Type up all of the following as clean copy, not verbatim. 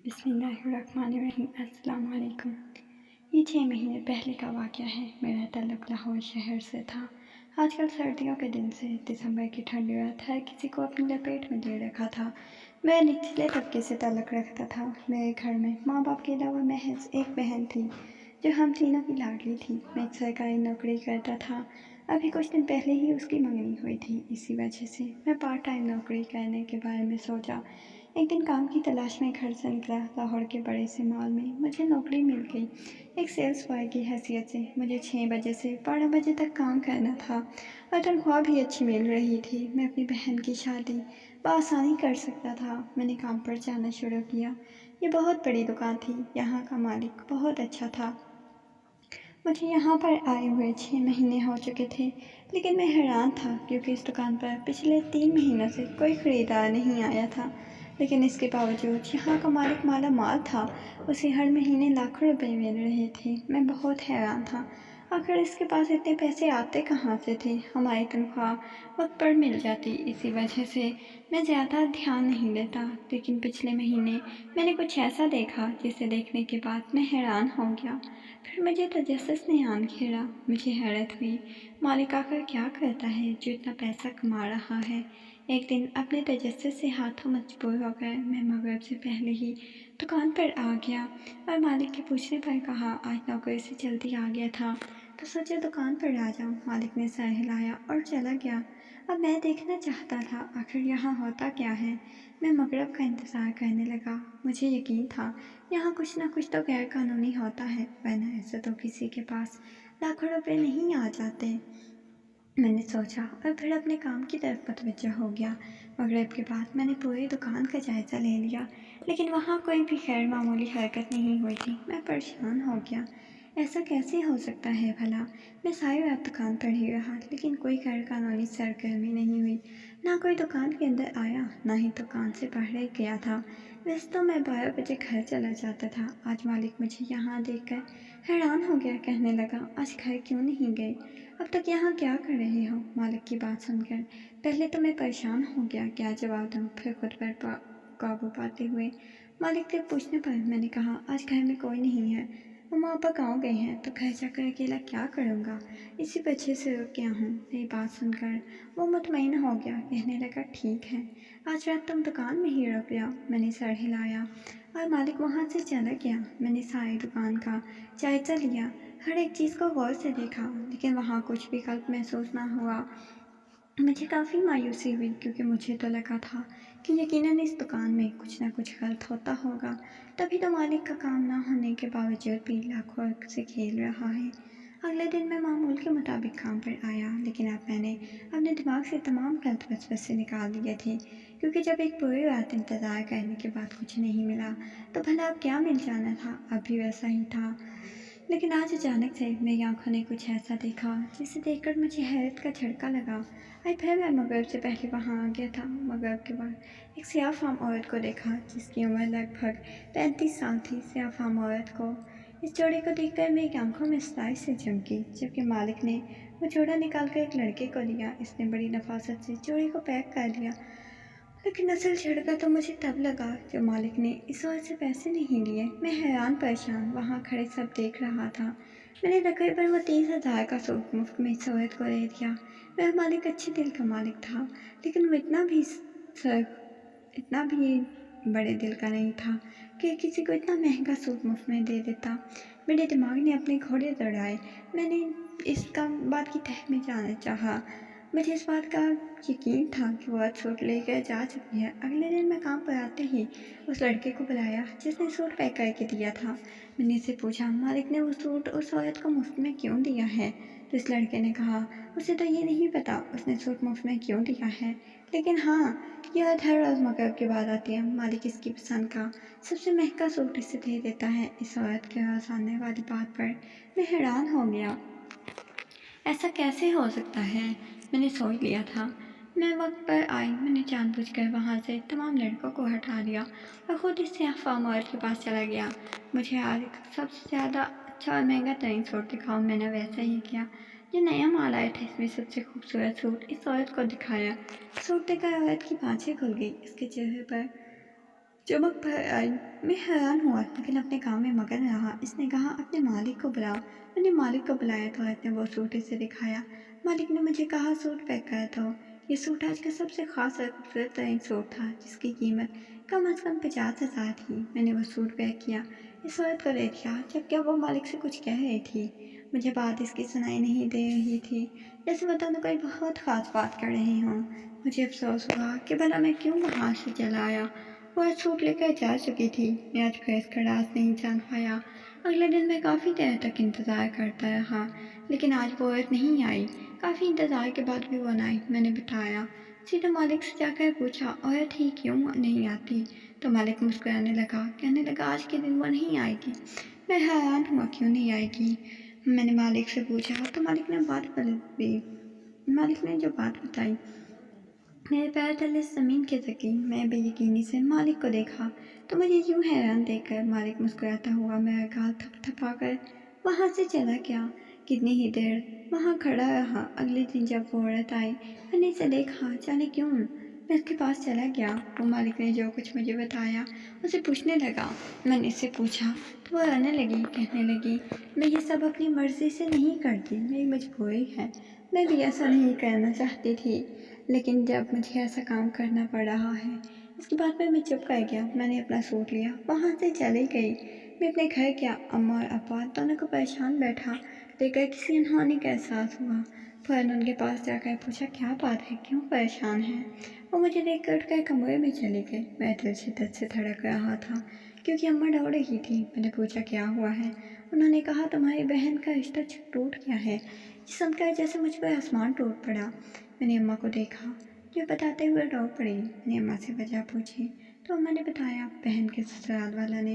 बिस्मिल्लाहिर्रहमानिर्रहीम। अस्सलाम वालेकुम। ये 6 महीने पहले का वाक़या है। मेरा ताल्लुक़ लाहौर शहर से था। आजकल सर्दियों के दिन से दिसंबर की ठंडी रात हर किसी को अपनी लपेट में ले रखा था। मैं निचले तबके से ताल्लुक़ रखता था। मेरे घर में माँ बाप के अलावा महज एक बहन थी जो हम तीनों की लाडली थी। मैं एक सरकारी नौकरी करता था। अभी कुछ दिन पहले ही उसकी मंगनी हुई थी। इसी वजह से मैं पार्ट टाइम नौकरी करने के बारे में सोचा। एक दिन काम की तलाश में घर से निकला। लाहौर के बड़े से मॉल में मुझे नौकरी मिल गई। एक सेल्स बॉय की हैसियत से मुझे 6 बजे से 12 बजे तक काम करना था और तनख्वाह भी अच्छी मिल रही थी। मैं अपनी बहन की शादी बआसानी कर सकता था। मैंने काम पर जाना शुरू किया। ये बहुत बड़ी दुकान थी। यहाँ का मालिक बहुत अच्छा था। मुझे यहाँ पर आए हुए 6 महीने हो चुके थे, लेकिन मैं हैरान था क्योंकि इस दुकान पर पिछले 3 महीनों से कोई ख़रीदार नहीं आया था। लेकिन इसके बावजूद यहाँ का मालिक माला माल था। उसे हर महीने लाखों रुपए मिल रहे थे। मैं बहुत हैरान था, आखिर इसके पास इतने पैसे आते कहाँ से थे। हमारी तनख्वाह वक्त पर मिल जाती, इसी वजह से मैं ज़्यादा ध्यान नहीं देता। लेकिन पिछले महीने मैंने कुछ ऐसा देखा जिसे देखने के बाद मैं हैरान हो गया। फिर मुझे तजस्सुस ने आन घेरा। मुझे हैरत हुई, मालिक आखिर क्या करता है जो इतना पैसा कमा रहा है। एक दिन अपने तजस्सुस से हाथों मजबूर होकर मैं मगरिब से पहले ही दुकान पर आ गया और मालिक के पूछने पर कहा आज नौकरी से जल्दी आ गया था तो सोचा दुकान पर आ जाऊं। मालिक ने सर हिलाया और चला गया। अब मैं देखना चाहता था आखिर यहाँ होता क्या है। मैं मगरिब का इंतज़ार करने लगा। मुझे यकीन था यहाँ कुछ ना कुछ तो गैर कानूनी होता है, वरना ऐसे तो किसी के पास लाखों रुपए नहीं आ जाते। मैंने सोचा और फिर अपने काम की तरफ मुतवज्जह हो गया। मगरिब के बाद मैंने पूरी दुकान का जायज़ा ले लिया, लेकिन वहाँ कोई भी गैर मामूली हरकत नहीं हुई थी। मैं परेशान हो गया। ऐसा कैसे हो सकता है भला। मैं सारी रात दुकान पर ही रहा, लेकिन कोई गैर कानूनी सरगर्मी नहीं हुई। ना कोई दुकान के अंदर आया, ना ही दुकान से बाहर गया था। वैसे तो मैं 12 बजे घर चला जाता था। आज मालिक मुझे यहाँ देखकर हैरान हो गया। कहने लगा आज घर क्यों नहीं गए, अब तक यहाँ क्या कर रहे हो। मालिक की बात सुनकर पहले तो मैं परेशान हो गया, क्या जवाब दूँ। फिर खुद पर काबू पाते हुए मालिक से पूछने पर मैंने कहा आज घर में कोई नहीं है, मम्मा पापा गाँव गए हैं तो घर जाकर अकेला क्या करूँगा, इसी वजह से रुक गया हूँ। मेरी बात सुनकर वो मुतमईन हो गया। कहने लगा ठीक है, आज रात तुम दुकान में ही रुक जाओ। मैंने सर हिलाया और मालिक वहाँ से चला गया। मैंने सारी दुकान का जायज़ा लिया, हर एक चीज़ को गौर से देखा, लेकिन वहाँ कुछ भी गलत महसूस ना हुआ। मुझे काफ़ी मायूसी हुई क्योंकि मुझे तो लगा था कि यकीनन इस दुकान में कुछ ना कुछ गलत होता होगा, तभी तो मालिक का काम ना होने के बावजूद भी लाखों से खेल रहा है। अगले दिन मैं मामूल के मुताबिक काम पर आया, लेकिन अब मैंने अपने दिमाग से तमाम गलत वसवसे निकाल दिए थे, क्योंकि जब एक पूरी रात इंतज़ार करने के बाद कुछ नहीं मिला तो भला अब क्या मिल जाना था। अब भी वैसा ही था। लेकिन आज अचानक से मेरी आंखों ने कुछ ऐसा देखा जिसे देखकर मुझे हैरत का झटका लगा। आज फिर मैं मगरिब से पहले वहाँ आ गया था। मगरिब के बाद एक स्याह फाम औरत को देखा जिसकी उम्र लगभग 35 साल थी। स्याह फाम औरत को इस जोड़े को देखकर मेरी आंखों में स्टाइल से चमकी, जबकि मालिक ने वो जोड़ा निकालकर एक लड़के को दिया। इसने बड़ी नफासत से जोड़े को पैक कर लिया, लेकिन असल झटका तो मुझे तब लगा जब मालिक ने इस औरत से पैसे नहीं लिए। मैं हैरान परेशान वहाँ खड़े सब देख रहा था। मैंने तकरीबन वो 30,000 का सूट मुफ्त में इस औरत को दे दिया। वह मालिक अच्छे दिल का मालिक था, लेकिन वो इतना भी बड़े दिल का नहीं था कि किसी को इतना महंगा सूट मुफ्त में दे देता। मेरे दिमाग ने अपने घोड़े दौड़ाए। मैंने इसका बात की तह में जाना चाहा। मुझे इस बात का यकीन था कि वो आज सूट लेकर जा चुकी है। अगले दिन मैं काम पर आते ही उस लड़के को बुलाया जिसने सूट पैक करके दिया था। मैंने इससे पूछा मालिक ने वो सूट उस औरत को मुफ्त में क्यों दिया है, तो इस लड़के ने कहा उसे तो ये नहीं पता उसने सूट मुफ्त में क्यों दिया है, लेकिन हाँ ये औरत हर रोज़ मगरिब के बाद आती है। मालिक इसकी पसंद का सबसे महंगा सूट इसे दे देता है। इस औरत के रोज़ आने वाली बात पर मैं हैरान हो गया। ऐसा कैसे हो सकता है। मैंने सोच लिया था। मैं वक्त पर आई। मैंने जानबूझकर वहाँ से तमाम लड़कों को हटा दिया और ख़ुद इस स्याह फार्म औरत के पास चला गया। मुझे आज सबसे ज़्यादा अच्छा और महंगा तरीन सूट दिखाओ। मैंने वैसा ही किया। जो नया माल आया था इसमें सबसे खूबसूरत सूट इस औरत को दिखाया। सूट देखकर औरत की बाँछें खुल गई। इसके चेहरे पर चमक भर आई। मैं हैरान हुआ लेकिन अपने काम में मगन रहा। इसने कहा अपने मालिक को बुलाओ। मैंने मालिक को बुलाया तो उसने वो सूट इसे दिखाया। मालिक ने मुझे कहा सूट पैक कर दो। ये सूट आज का सबसे खास और खूबसूरत तरीन सूट था जिसकी कीमत कम अज़ कम 50,000 थी। मैंने वो सूट पैक किया, इस औरत को देख लिया जबकि वो मालिक से कुछ कह रही थी। मुझे बात इसकी सुनाई नहीं दे रही थी, जैसे मैं दोनों कोई बहुत ख़ास बात कर रही हूँ। मुझे अफसोस हुआ कि भला मैं क्यों वहाँ से चला आया। वो आज सूट लेकर जा चुकी थी। मैं आज फिर इसका राज नहीं जान पाया। अगले दिन मैं काफ़ी देर तक इंतज़ार करता रहा लेकिन आज वो औरत नहीं आई। काफ़ी इंतज़ार के बाद भी वो न आई। मैंने बताया, सीधा मालिक से जाकर पूछा औरत ही क्यों नहीं आती। तो मालिक मुस्कुराने लगा, कहने लगा आज के दिन वो नहीं आएगी। मैं हैरान हुआ क्यों नहीं आएगी। मैंने मालिक से पूछा तो मालिक ने बात पलट दी। मालिक ने जो बात बताई मेरे पैर तले ज़मीन खिसकी। मैं बेयकीनी से मालिक को देखा तो मुझे यूं हैरान देखकर मालिक मुस्कुराता हुआ मेरा गाल थपथपाकर वहाँ से चला गया। कितनी ही देर वहाँ खड़ा रहा। अगले दिन जब वो औरत आई मैंने इसे देखा, जाने क्यों मैं उसके पास चला गया। वो मालिक ने जो कुछ मुझे बताया उसे पूछने लगा। मैंने इससे पूछा तो वो रोने लगी, कहने लगी मैं ये सब अपनी मर्ज़ी से नहीं करती, मेरी मजबूरी है। मैं भी ऐसा नहीं करना चाहती थी लेकिन जब मुझे ऐसा काम करना पड़ रहा है। इसके बाद मैं चुप कर गया। मैंने अपना सूट लिया, वहाँ से चली गई। मैं अपने घर गया। अम्मा और अब्बा दोनों को परेशान बैठा देखकर किसी अनहोनी का एहसास हुआ। फ़ौरन उनके पास जाकर पूछा क्या बात है, क्यों परेशान है। वो मुझे देख कर उठकर कमरे में चले गए। मैं दिल शिद्दत से धड़क रहा था क्योंकि अम्मा रो रही थी। मैंने पूछा क्या हुआ है। उन्होंने कहा तुम्हारी बहन का रिश्ता टूट गया है। ये सुनकर जैसे मुझ पर आसमान टूट पड़ा। मैंने अम्मा को देखा जो बताते हुए रो पड़ी। मैंने अम्मा से वजह पूछी तो अम्मा ने बताया बहन के ससुराल वाला ने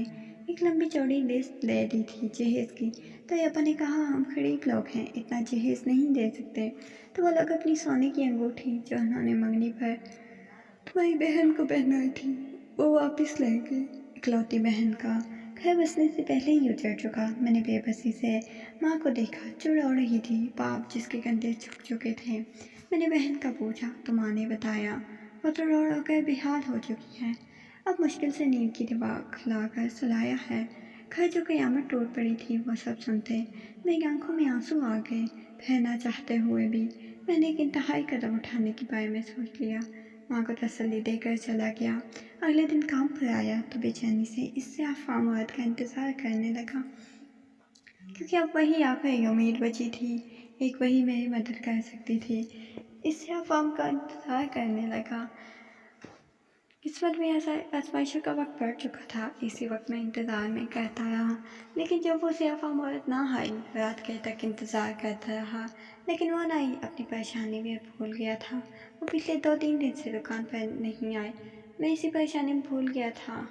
एक लंबी चौड़ी लिस्ट ले दी थी जहेज की। तो अब्बा ने कहा हम गरीब लोग हैं, इतना जहेज नहीं दे सकते। तो वो लोग अपनी सोने की अंगूठी जो उन्होंने मंगनी पर तुम्हारी बहन को पहनाई थी वो वापस ले गई। इकलौती बहन का घर बसने से पहले ही उजड़ चुका। मैंने बेबसी से माँ को देखा जो रो रही थी, बाप जिसके कंधे झुक चुके थे। मैंने बहन का पूछा तो माँ ने बताया वो तो रो रो कर बेहाल हो चुकी है। अब मुश्किल से नींद की दीवार खिलाकर सुलाया है। घर जो कयामत टूट पड़ी थी वो सब सुनते मेरी आंखों में आंसू आ गए। ठहरना चाहते हुए भी मैंने एक इंतहाई कदम उठाने के बारे में सोच लिया। माँ को तसल्ली देकर चला गया। अगले दिन काम पर आया तो बेचैनी से इससे आफाम औरत का इंतज़ार करने लगा क्योंकि अब वही आखिरी उम्मीद बची थी। एक वही मेरी मदद कर सकती थी। इससे आफाम का इंतज़ार करने लगा। किस्मत में ऐसा आजमाइशों का वक्त पड़ चुका था। इसी वक्त मैं इंतज़ार में करता रहा लेकिन जब वो सियाफ़ाम औरत ना आई रात के तक इंतज़ार करता रहा लेकिन वो ना आई। अपनी परेशानी में भूल गया था। वो पिछले 2-3 दिन से दुकान पर नहीं आए। मैं इसी परेशानी में भूल गया था।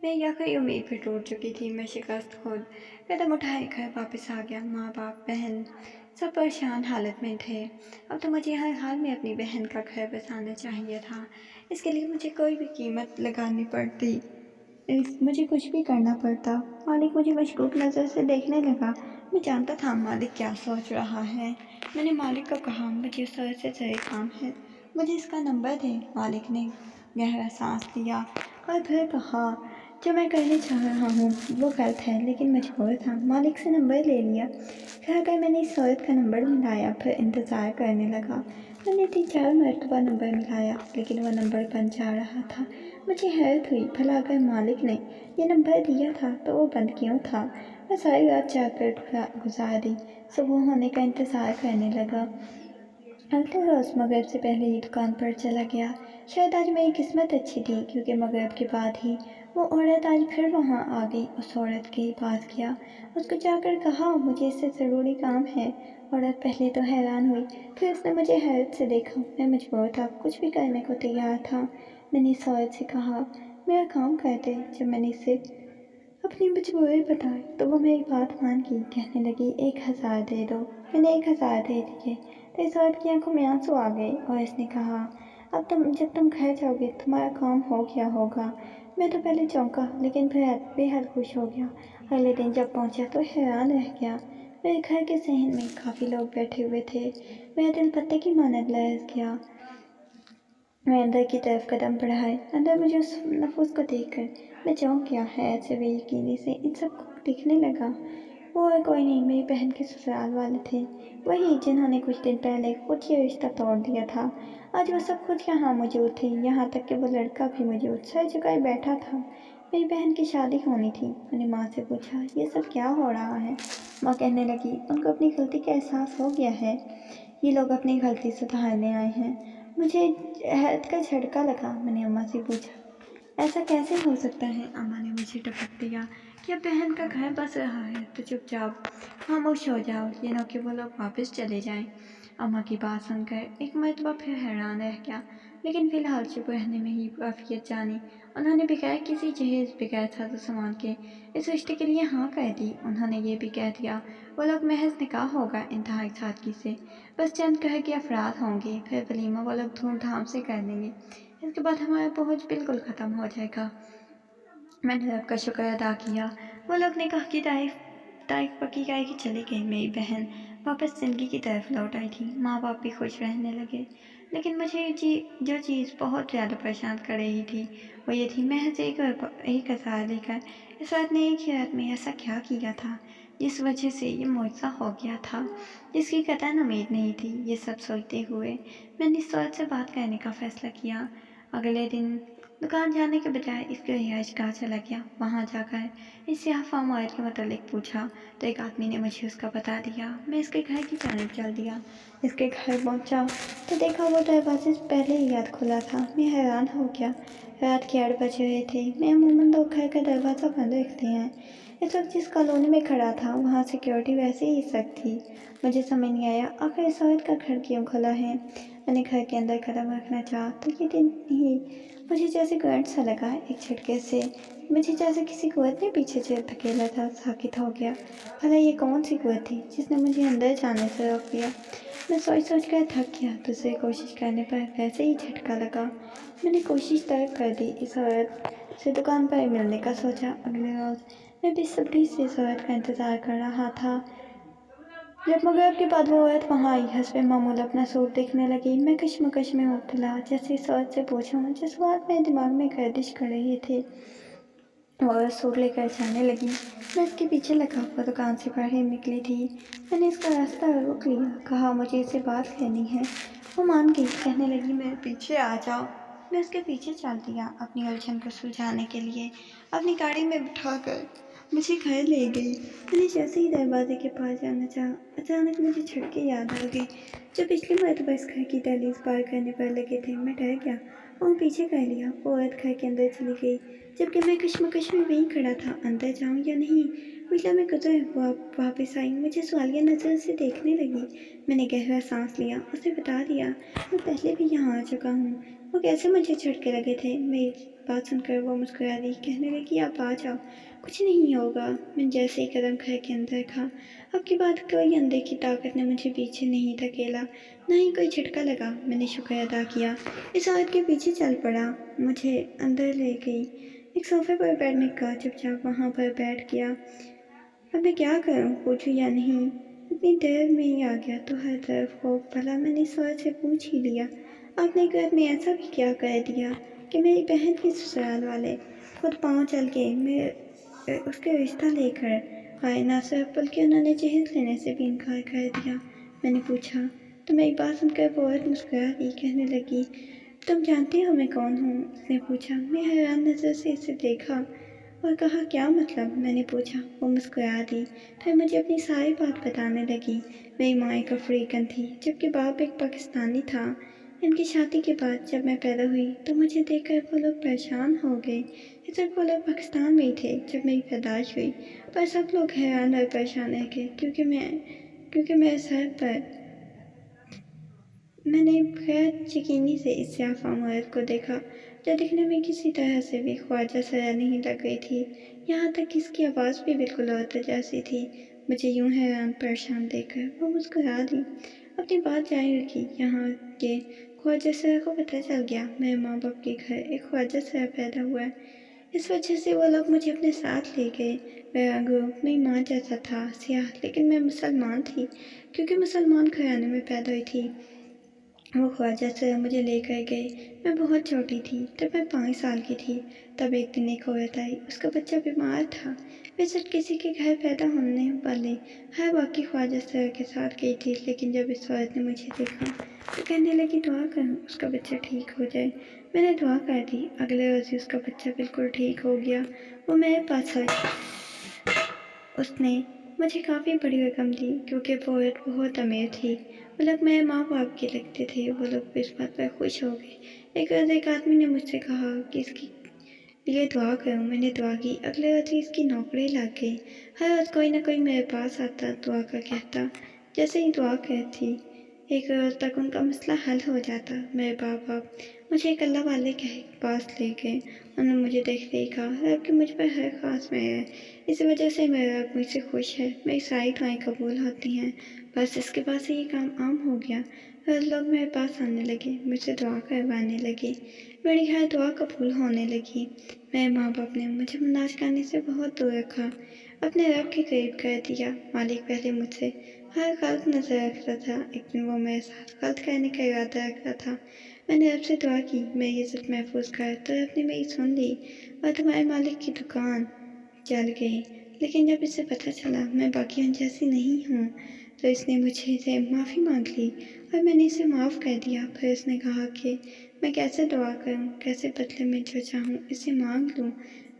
मैं आखिरी उम्मीद भी टूट चुकी थी। मैं शिकस्त खुद कदम उठाए घर वापस आ गया। माँ बाप बहन सब परेशान हालत में थे। अब तो मुझे हर हाल में अपनी बहन का घर बसाना चाहिए था। इसके लिए मुझे कोई भी कीमत लगानी पड़ती, मुझे कुछ भी करना पड़ता। मालिक मुझे मशकूक नज़र से देखने लगा। मैं जानता था मालिक क्या सोच रहा है। मैंने मालिक को कहा मुझे उस औरत से ज़रूरी काम है, मुझे इसका नंबर दे। मालिक ने गहरा सांस लिया और फिर कहा जो मैं करने चाह रहा हूँ वो गलत है लेकिन मजबूर था। मालिक से नंबर ले लिया। घर आकर मैंने इस औरत का नंबर मिलाया फिर इंतज़ार करने लगा। मैंने 3-4 मरतबा नंबर मिलाया लेकिन वह नंबर बंद जा रहा था। मुझे हैरत हुई भला अगर मालिक ने ये नंबर दिया था तो वो बंद क्यों था। मैं सारी रात जाकर गुजार दी। सुबह होने का इंतज़ार करने लगा। अगले रोज़ मगरिब से पहले ही दुकान पर चला गया। शायद आज मेरी किस्मत अच्छी थी क्योंकि मगरिब के बाद ही वो औरत आज फिर वहाँ आ गई। उस औरत के पास गया, उसको जाकर कहा मुझे इससे ज़रूरी काम है। औरत पहले तो हैरान हुई फिर उसने मुझे हैरत से देखा। मैं मजबूर था, कुछ भी करने को तैयार था। मैंने इस औरत से कहा मेरा काम कर दे। जब मैंने इसे अपनी मजबूरी बताई तो वो मेरी बात मान गई। कहने लगी 1,000 दे दो। मैंने 1,000 दे दिए तो इस औरत की आंखों में आंसू आ गए और इसने कहा अब जब तुम घर जाओगे तुम्हारा काम हो गया होगा। मैं तो पहले चौंका लेकिन फिर बेहद खुश हो गया। अगले दिन जब पहुंचा तो हैरान रह गया। मेरे घर के सहन में काफ़ी लोग बैठे हुए थे। मेरा दिल पत्ते की मानद लहर गया। मैं अंदर की तरफ कदम बढ़ाए। अंदर मुझे उस नफूस को देखकर मैं चौंक गया। हैरत से बेयकीनी से इन सबको दिखने लगा। वो और कोई नहीं, मेरी बहन के ससुराल वाले थे, वही जिन्होंने कुछ दिन पहले खुद ये रिश्ता तोड़ दिया था। आज वो सब खुद यहाँ मौजूद थे, यहाँ तक कि वो लड़का भी मौजूद सर झुकाए बैठा था। मेरी बहन की शादी होनी थी। मैंने माँ से पूछा, ये सब क्या हो रहा है? माँ कहने लगी, उनको अपनी गलती का एहसास हो गया है, ये लोग अपनी गलती सुधारने आए हैं। मुझे हैरत का झटका लगा। मैंने अम्मा से पूछा, ऐसा कैसे हो सकता है? अम्मा ने मुझे टपक दिया कि अब बहन का घर बस रहा है तो चुपचाप खामोश हो जाओ, ये ना कि वो लोग वापस चले जाएं। अम्मा की बात सुनकर एक मरतबा फिर हैरान रह गया, लेकिन फिलहाल चुप रहने में ही काफियत जानी। उन्होंने बगैर किसी जहेज, बगैर साजो सामान के इस रिश्ते के लिए हाँ कह दी। उन्होंने ये भी कह दिया वो लोग महज निकाह होगा इंतहाई सादगी से, बस चंद घर के अफराद होंगे, फिर वलीमा वो लोग धूमधाम से कर देंगे। इसके बाद हमारा बोझ बिल्कुल ख़त्म हो जाएगा। मैंने रब का शुक्र अदा किया। वो लोग निकाह की तारीख पक्की करके चली गई। मेरी बहन वापस जिंदगी की तरफ लौट आई थी। माँ बाप भी खुश रहने लगे, लेकिन मुझे जो चीज़ बहुत ज़्यादा परेशान कर रही थी वो ये थी, महज एक हज़ार लेकर इस रात ने एक ही रात में ऐसा क्या किया था जिस वजह से ये मुआवजा हो गया था, जिसकी कतई उम्मीद नहीं थी। ये सब सोचते हुए मैंने इस औरत से बात करने का फ़ैसला किया। अगले दिन दुकान जाने के बजाय इसके रिहाइश गाह चला गया। वहाँ जाकर इस स्याह फार्म औरत के मुतालिक पूछा तो एक आदमी ने मुझे उसका बता दिया। मैं इसके घर की जानिब चल दिया। इसके घर पहुँचा तो देखा वो दरवाजे से पहले ही याद खुला था। मैं हैरान हो गया। रात के 8 बज रहे थे। मैं अमूमन लोग घर का दरवाज़ा बंद रखते हैं। इस वक्त जिस कॉलोनी में खड़ा था वहाँ सिक्योरिटी वैसे ही सख्त थी। मुझे समझ नहीं आया आखिर इस औरत का घर क्यों खुला है। मैंने घर के अंदर कदम रखना चाहा तो ये दिन ही मुझे जैसे करंट सा लगा। एक झटके से मुझे जैसे किसी कुव्वत ने पीछे से धकेला था। साकित हो गया। भला ये कौन सी कुव्वत थी जिसने मुझे अंदर जाने से रोक दिया? मैं सोच कर थक गया। दूसरी कोशिश करने पर वैसे ही झटका लगा। मैंने कोशिश तर्क कर दी। इस औरत से दुकान पर मिलने का सोचा। अगले रोज़ मैं बेसब्री से इस औरत का इंतज़ार कर रहा था। जब मगरिब के बाद वो औरत वहाँ आई, हस्बे मामूल अपना सूट देखने लगी। मैं कश्मकश में मुब्तला, जैसे इस औरत से पूछूं जिस बात मेरे दिमाग में गर्दिश कर रही थी। वो औरत सूट लेकर जाने लगी। मैं इसके पीछे लगा। वो दुकान से बाहर निकली थी। मैंने इसका रास्ता रोक लिया, कहा मुझे इससे बात करनी है। वो मान गई, कहने लगी मेरे पीछे आ जाओ। मैं उसके पीछे चल दिया, अपनी उलझन को सुलझाने के लिए अपनी गाड़ी में बिठाकर मुझे घर ले गई। मैंने जैसे ही दरवाजे के पास जाना चाहा, अचानक मुझे झटके याद आ गई जो पिछली मरतबा इस घर की दहलीज पार करने पर लगे थे। मैं डर गया और पीछे कर लिया। वो औरत घर के अंदर चली गई, जबकि मैं कश्मकश में वहीं खड़ा था, अंदर जाऊं या नहीं। बिजला में गुजर हुआ वापस आई, मुझे सवालिया नज़र से देखने लगी। मैंने गहरा सांस लिया, उसे बता दिया मैं पहले भी यहाँ आ चुका हूँ। वो कैसे मुझे झटके लगे थे। मेरी बात सुनकर वो मुस्कुरा दी, कहने लगी आप आ जाओ, कुछ नहीं होगा। मैं जैसे ही कदम घर के अंदर रखा, अब की बात कोई अनदेखी ताकत ने मुझे पीछे नहीं धकेला, ना ही कोई झटका लगा। मैंने शुक्र अदा किया, इस औरत के पीछे चल पड़ा, मुझे अंदर ले गई। एक सोफे पर बैठने का चुपचाप वहाँ पर बैठ गया। अब मैं क्या करूँ, पूछूँ या नहीं? इतनी देर में ही आ गया तो हर तरफ खौफ। भला मैंने इस औरत से पूछ ही लिया। आपने घर में ऐसा भी क्या कह दिया कि मेरी बहन के ससुराल वाले खुद पाँव चल के मैं उसके रिश्ता लेकर आए, ना सिर्फ बल्कि उन्होंने जहेज लेने से भी इनकार कर दिया। मैंने पूछा तो मेरी बात सुनकर वो औरत मुस्कुरा दी, कहने लगी तुम जानती हो मैं कौन हूँ? उसने पूछा। मैं हैरान नज़र से इसे देखा और कहा क्या मतलब? मैंने पूछा। वो मुस्कुरा दी, फिर मुझे अपनी सारी बात बताने लगी। मेरी माँ एक अफ्रीकन थी, जबकि बाप एक पाकिस्तानी था। इनकी शादी के बाद जब मैं पैदा हुई तो मुझे देखकर वो लोग परेशान हो गए। इस वक्त वो लोग पाकिस्तान में ही थे जब मेरी पैदाइश हुई, पर सब लोग हैरान और परेशान रह गए क्योंकि मेरे सर पर मैंने गैर यकीनी से इस स्याह-फाम औरत को देखा, जो दिखने में किसी तरह से भी ख्वाजा सरा नहीं लग गई थी। यहाँ तक कि इसकी आवाज़ भी बिल्कुल औरत जैसी थी। मुझे यूं हैरान परेशान देखकर वो मुस्कुरा दी, अपनी बात जारी रखी। यहाँ के ख्वाजा सरा को पता चल गया मेरे माँ बाप के घर एक ख्वाजा सरा पैदा हुआ है। इस वजह से वो लोग मुझे अपने साथ ले गए। मेरा ग्रुप मेरी माँ जैसा था, सियाह, लेकिन मैं मुसलमान थी क्योंकि मुसलमान घराने में पैदा हुई थी। وہ ख्वाजा सर मुझे लेकर गए। मैं बहुत छोटी थी, तब मैं 5 साल की थी। तब एक दिन एक औरत आई, उसका बच्चा बीमार था। वे सिर्फ किसी के घर पैदा होने वाले हर बाकी ख्वाजा सर के साथ गई थी, लेकिन जब इस औरत ने मुझे देखा तो कहने लगी दुआ करूँ उसका बच्चा ठीक हो जाए। मैंने दुआ कर दी। अगले रोज़ ही उसका बच्चा बिल्कुल ठीक हो गया। वो मेरे पास आई। उसने मुझे काफ़ी बड़ी रकम दी क्योंकि वो औरत बहुत अमीर थी। वो लोग मेरे माँ बाप के लगते थे। वो लोग भी इस बात पर खुश हो गए। एक रोज़ एक आदमी ने मुझसे कहा कि इसकी लिए दुआ करूँ। मैंने दुआ की। अगले रोज़ ही इसकी नौकरी लग गई। हर रोज़ कोई ना कोई मेरे पास आता, दुआ का कहता। जैसे ही दुआ कहती, एक रोज़ तक उनका मसला हल हो जाता। मेरे बाप बाप मुझे एक अल्लाह वाले के पास ले गए। उन्होंने मुझे देखते ही कहा, रब की मुझ पर हर खास मेहर है। इसी वजह से मेरा रब मुझसे खुश है। मेरी सारी दुआएं कबूल होती हैं। बस इसके बाद से ये काम आम हो गया। हर लोग मेरे पास आने लगे, मुझसे दुआ करवाने लगे। मेरी हर दुआ कबूल होने लगी। मेरे माँ बाप ने मुझे नाच गाने से बहुत दूर रखा, अपने रब के करीब कर दिया। मालिक पहले मुझसे हर गलत नज़र रखता था, एक दिन वो मेरे साथ गलत करने का इरादा रखता था। मैंने रब से दुआ की, मेरी इज्जत महफूज कर, तो रब ने मेरी सुन ली और तुम्हारे मालिक की दुकान जल गई। लेकिन जब इसे पता चला मैं बाकियों जैसी नहीं हूँ, तो इसने मुझे से माफ़ी मांग ली और मैंने इसे माफ़ कर दिया। फिर इसने कहा कि मैं कैसे दुआ करूँ, कैसे बदले में जो चाहूँ इसे मांग लूँ।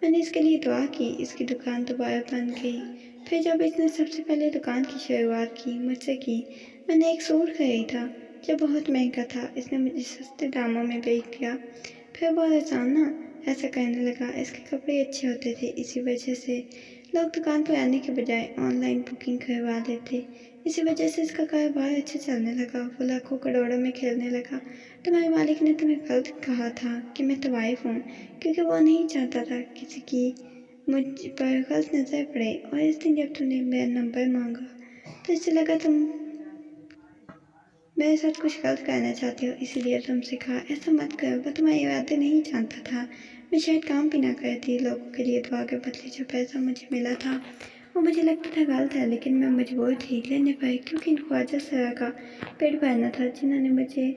मैंने इसके लिए दुआ की, इसकी दुकान दोबारा बन गई। फिर जब इसने सबसे पहले दुकान की शुरुआत की मुझसे की, मैंने एक सूट खरीदा जो बहुत महंगा था। इसने मुझे सस्ते दामों में बेच दिया। फिर वो रोज़ाना ऐसा करने लगा। इसके कपड़े अच्छे होते थे, इसी वजह से लोग दुकान पर आने के बजाय ऑनलाइन बुकिंग करवा लेते। इसी वजह से इसका कारोबार अच्छा चलने लगा। वो लाखों करोड़ों में खेलने लगा। तुम्हारे मालिक ने तुम्हें गलत कहा था कि मैं तवाइफ हूँ, क्योंकि वो नहीं चाहता था किसी की मुझ पर गलत नज़र पड़े। और इस दिन जब तुमने मेरा नंबर मांगा तो इससे लगा तुम मेरे साथ कुछ गलत करना चाहते हो, इसीलिए तुमसे कहा ऐसा मत करो। वो तुम्हारे इरादे नहीं जानता था। मैं शायद काम भी ना करती। लोगों के लिए दुआ के बदले जो पैसा मुझे मिला था वो मुझे लगता था गलत है, लेकिन मैं मजबूर थी लेने पाई, क्योंकि इन ख्वाजा सरा का पेट भरना था जिन्होंने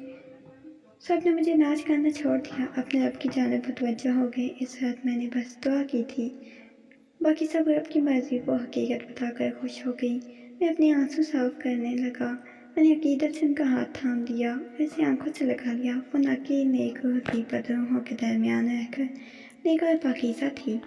सब ने मुझे नाच गाना छोड़ दिया, अपने रब की जानिब मुतवज्जो हो गए। इस रात मैंने बस दुआ की थी, बाकी सब रब की मर्जी। वो हकीकत बताकर खुश हो गई। मैं अपने आंसू साफ करने लगा। मैंने अकीदत से उनका हाथ थाम लिया, वैसे आंखों से लगा लिया। वो ना कि नेक होती बदरूहों के दरमियान रहकर नेक और पाकीज़ा थी।